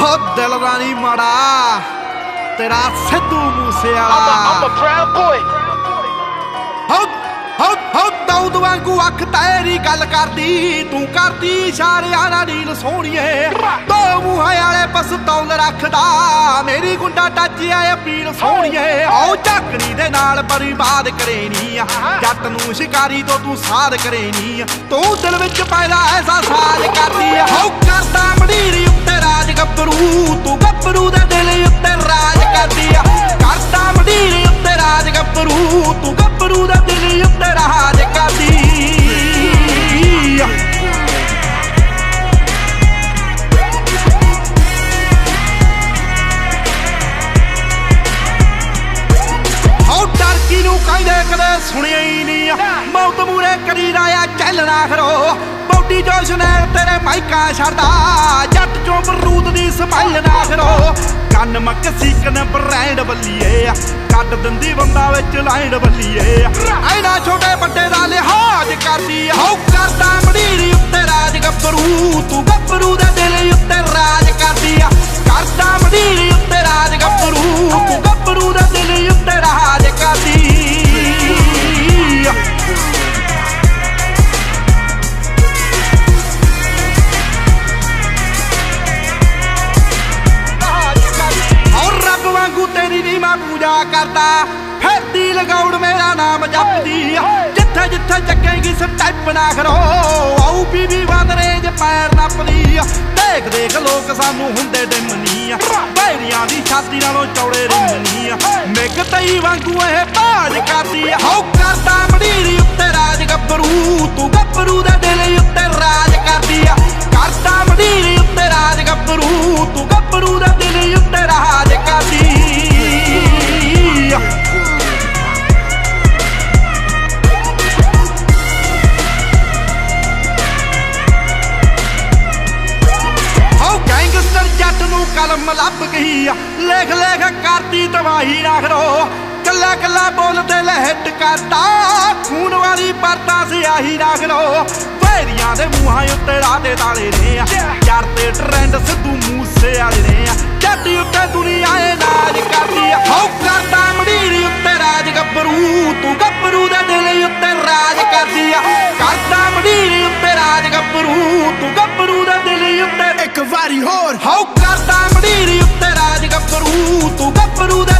ਹੋ ਦਿਲ ਦਾ ਨਹੀਂ ਮਾੜਾ ਤੇਰਾ Sidhu Moosewala. I'm a proud boy। ਹੋ ਦਾਊਦ ਵਾਂਗੂ ਅੱਖ ਤੇਰੀ ਗੱਲ ਕਰਦੀ ਤੂੰ ਕਰਦੀ ਇਸ਼ਾਰਿਆਂ ਨਾਲ ਨੀਲ ਸੋਹਣੀਏ। ਦੋ ਮੂੰਹਾਂ ਵਾਲੇ ਪਸਤੌਲ ਰੱਖਦਾ ਮੇਰੀ ਗੁੰਡਾ ਟੱਚ ਆਏ ਅਪੀਲ ਸੋਹਣੀਏ। ਆਓ ਝਾਕਣੀ ਦੇ ਨਾਲ ਬਰਬਾਦ ਕਰੇਨੀ ਜੱਟ ਨੂੰ ਸ਼ਿਕਾਰੀ ਤੋਂ ਤੂੰ ਸਾਧ ਕਰੇਨੀ ਤੂੰ ਦਿਲ ਵਿੱਚ ਪੈਦਾ ਐਸਾ ਸਾਜ ਕਰਦੀ ਹੋ ਕਰਦਾ ਮੰਡੀਰੀ ਉੱਤੇ ਰਾਜ ਗੱਭਰੂ ਤੂੰ ਗੱਭਰੂ ਦੇ ਦਿਲ ਉੱਤੇ ਰਾਜ ਕਰਦੀ ਕਰਦਾ ਮੰਡੀਰੀ ਉੱਤੇ ਰਾਜ ਗੱਭਰੂ ਤੂੰ ਗੱਭਰੂ ਦੇ ਦਿਲ ਉੱਤੇ ਰਾਜ ਕਰਦੀ। ਹੋ ਟਰਕੀ ਨੂੰ ਕਹਿੰਦੇ ਕਦੇ ਸੁਣਿਆ ਹੀ ਨਹੀਂ ਮੌਤ ਮੂਰੇ ਕਰੀ ਰਾਇਆ ਚੱਲਣਾ ਖਰੋ ਬੌਡੀ ਜੋਸ਼ ਨੇ ਤੇਰੇ ਮਾਈਕਾ ਛੱਡਦਾ ਜੱਟ ਚੋਂ ਬਰੂਦ ਦੀ ਸਮਾਈਲ ਨਾ ਖਰੋ ਕੰਨ ਮਕਸੀਕਨ ਬ੍ਰਾਂਡ ਬੱਲੀਏ ਕੱਢ ਦਿੰਦੀ ਬੰਦਾ ਵਿੱਚ ਲਾਈਨ ਬੱਲੀਏ ਐਨਾ ਛੋਟੇ ਵੱਡੇ ਦਾ ਲਿਹਾਜ਼ ਕਰਦੀ ਹੋ ਕਰਦਾ ਮੰਡੀਰੀ ਉੱਤੇ ਰਾਜ ਗੱਭਰੂ ਤੂੰ ਗੱਭਰੂ ਦੇ ਦਿਲ ਉੱਤੇ ਰਾਜ ਕਰਦੀ ਕਰਦਾ ਮੰਡੀਰੀ ਉੱਤੇ ਰਾਜ ਗੱਭਰੂ ਤੂੰ ਗੱਭਰੂ ਦੇ ਦਿਲ ਉੱਤੇ ਰਾਜ ਕਰਦੀ। ਤੇਰੀ ਨੀ ਮੈਂ ਪੂਜਾ ਕਰਦਾ ਫਿਰਦੀ ਲਗਾਉੜ ਮੇਰਾ ਨਾਮ ਜਪਦੀ ਜਿੱਥੇ ਜਿੱਥੇ ਚੱਕੇਗੀ ਸਟੈਪ ਨਾ ਕਰੋ ਆਉ ਬੀਬੀ ਵਾਦਰੇ ਜੇ ਪੈਰ ਨੱਪਦੀ ਦੇਖ ਦੇਖ ਲੋਕ ਸਾਨੂੰ ਹੁੰਦੇ ਡਿਮਨੀ ਬੈਰੀਆਂ ਦੀ ਛਾਤੀ ਨਾਲੋਂ ਚੌੜੇ ਰਿਮਨੀ ਮਿੱਗ ਤਈ ਵਾਂਗੂ ਇਹ ਬਾਜ ਕਰਦੀ ਹੋ ਕਰਦਾ ਮੰਡੀਰੀ ਉੱਤੇ ਰਾਜ ਗੱਭਰੂ ਤੂੰ ਗੱਭਰੂ ਦੇ ਦਿਲ ਉੱਤੇ ਰਾਜ ਕਰਦੀ ਕਰਦਾ ਮੰਡੀਰੀ ਉੱਤੇ ਰਾਜ ਗੱਭਰੂ ਤੂੰ ਗੱਭਰੂ ਦੇ ਦਿਲ ਉੱਤੇ ਰਾਜ ਕਰਦੀ। ਜੱਟ ਨੂੰ ਕਲਮ ਲੱਭ ਗਈ ਲੇਖ ਲੇਖ ਕਰਦੀ ਤਬਾਹੀ ਨਾ ਖਰੋ ਕੱਲਾ ਕੱਲਾ ਬੋਲ ਤੇ ਲਹਿਟ ਕਰਦਾ ਖੂਨ ਵਾਲੀ ਪਰਤਾ ਸਿਆਹੀ ਨਾ ਖਰੋ ਵੈਰੀਆਂ ਦੇ ਮੂੰਹਾਂ ਉੱਤੇ ਰਾਤੇ ਤਾਲੇ ਨੇ ਯਾਰ ਤੇ ਟ੍ਰੈਂਡ ਸਿੱਧੂ ਮੂਸੇਵਾਲੇ ਨੇ ਜੱਟ ਉੱਤੇ ਦੁਨੀਆ ਏ ਨਾਜ ਕਰਦੀ ਹੋ ਕਰਦਾ ਮੰਡੀਰੀ ਉੱਤੇ ਰਾਜ ਗੱਭਰੂ ਤੂੰ ਗੱਭਰੂ ਦੇ ਦਿਲ ਉੱਤੇ ਰਾਜ ਕਰਦੀ ਕਰਦਾ ਮੰਡੀਰੀ ਉੱਤੇ ਰਾਜ ਗੱਭਰੂ ਤੂੰ ਗੱਭਰੂ ਦੇ ਦਿਲ ਉੱਤੇ ਇੱਕ ਵਾਰੀ ਹੋਰ ਹੋ ਕਰਦਾ ਮੰਡੀਰੀ ਉੱਤੇ ਰਾਜ ਗੱਭਰੂ ਤੂੰ ਗੱਭਰੂ ਦੇ